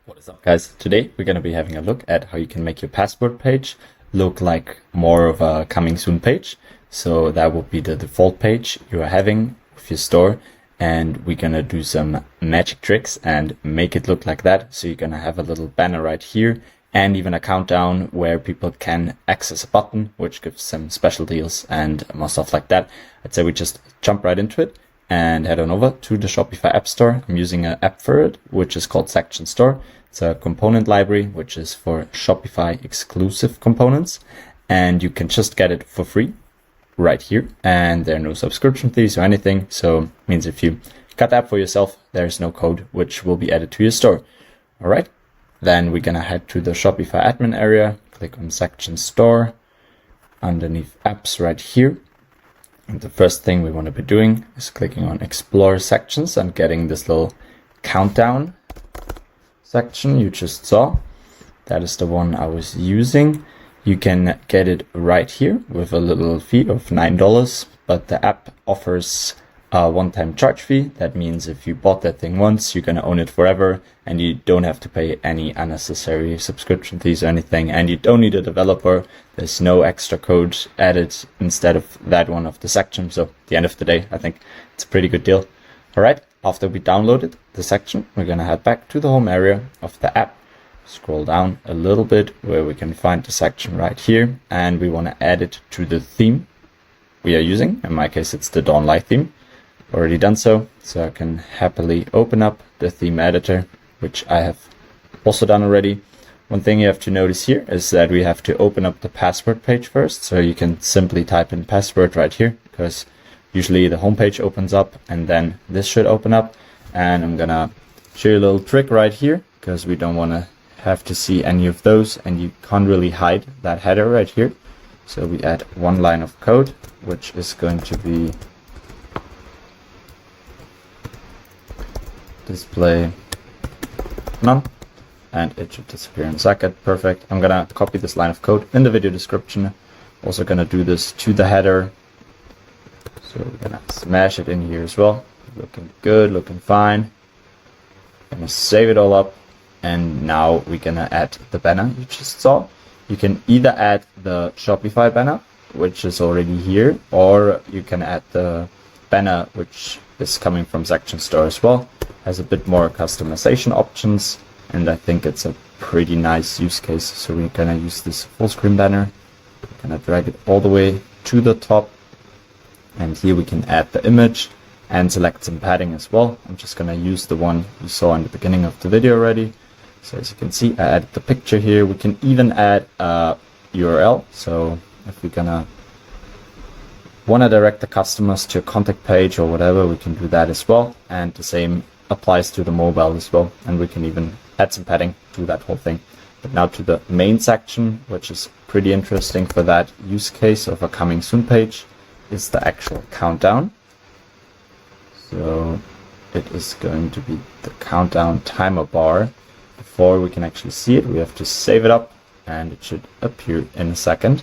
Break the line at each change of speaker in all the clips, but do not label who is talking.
What is up, guys? Today we're going to be having a look at how you can make your passport page look like more of a coming soon page. So that will be the default page you are having with your store, and we're going to do some magic tricks and make it look like that. So you're going to have a little banner right here and even a countdown where people can access a button which gives some special deals and more stuff like that. I'd say we just jump right into it and head on over to the Shopify App Store. I'm using an app for it, which is called Section Store. It's a component library, which is for Shopify exclusive components, and you can just get it for free right here. And there are no subscription fees or anything. So it means if you got the app for yourself, there's no code which will be added to your store. All right. Then we're going to head to the Shopify admin area, click on Section Store, underneath apps right here. And the first thing we want to be doing is clicking on Explore Sections and getting this little countdown section you just saw. That is the one I was using. You can get it right here with a little fee of $9, but the app offers a one-time charge fee. That means if you bought that thing once, you're going to own it forever, and you don't have to pay any unnecessary subscription fees or anything, and you don't need a developer. There's no extra code added instead of that one of the section. So at the end of the day, I think it's a pretty good deal. All right, after we downloaded the section, we're going to head back to the home area of the app, scroll down a little bit where we can find the section right here, and we want to add it to the theme we are using. In my case, it's the Dawn Light theme. Already done so I can happily open up the theme editor, which I have also done already. One thing you have to notice here is that we have to open up the password page first. So you can simply type in password right here, because usually the home page opens up and then this should open up. And I'm gonna show you a little trick right here, because we don't want to have to see any of those, and you can't really hide that header right here. So we add one line of code, which is going to be display none, and it should disappear in a second. Perfect. I'm gonna copy this line of code in the video description. Also gonna do this to the header, so we're gonna smash it in here as well. Looking good, looking fine. Gonna save it all up, and now we're gonna add the banner you just saw. You can either add the Shopify banner, which is already here, or you can add the banner which is coming from Section Store as well. Has a bit more customization options, and I think it's a pretty nice use case. So we're gonna use this full screen banner. We're gonna drag it all the way to the top, and here we can add the image and select some padding as well. I'm just gonna use the one you saw in the beginning of the video already. So as you can see, I added the picture here. We can even add a URL. So if we're gonna want to direct the customers to a contact page or whatever, we can do that as well. And the same applies to the mobile as well. And we can even add some padding to that whole thing. But now to the main section, which is pretty interesting for that use case of a coming soon page, is the actual countdown. So it is going to be the countdown timer bar. Before we can actually see it, we have to save it up, and it should appear in a second.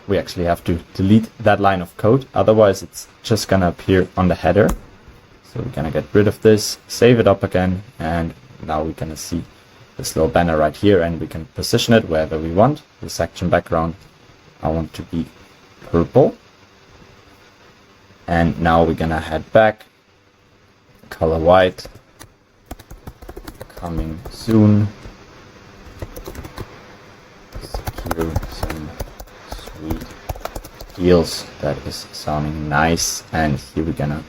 We actually have to delete that line of code, otherwise it's just gonna appear on the header. So we're gonna get rid of this, save it up again, and now we're gonna see this little banner right here, and we can position it wherever we want. The section background I want to be purple. And now we're gonna head back, color white, coming soon, secure some sweet deals. That is sounding nice, and here we're gonna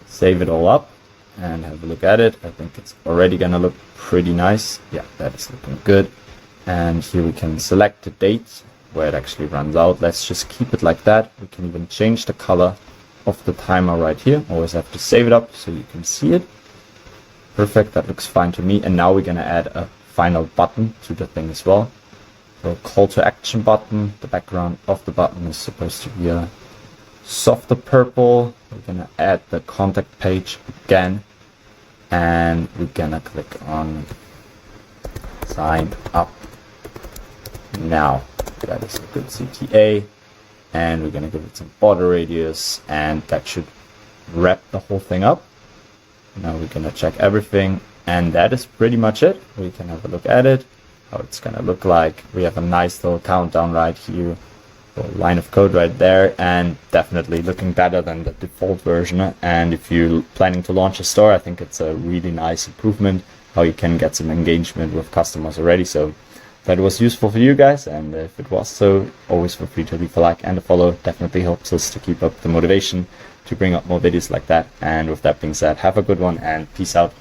save it all up and have a look at it. I think it's already gonna look pretty nice. Yeah, that is looking good. And here we can select the date where it actually runs out. Let's just keep it like that. We can even change the color of the timer right here. Always have to save it up so you can see it. Perfect, that looks fine to me. And now we're gonna add a final button to the thing as well. So call to action button. The background of the button is supposed to be a softer purple. We're gonna add the contact page again, and we're gonna click on sign up now. That is a good CTA, and we're gonna give it some border radius, and that should wrap the whole thing up. Now we're gonna check everything, and that is pretty much it. We can have a look at it, how it's gonna look like. We have a nice little countdown right here, a line of code right there, and definitely looking better than the default version. And if you're planning to launch a store, I think it's a really nice improvement, how you can get some engagement with customers already. So that was useful for you guys, and if it was so, always feel free to leave a like and a follow. Definitely helps us to keep up the motivation to bring up more videos like that. And with that being said, have a good one and peace out.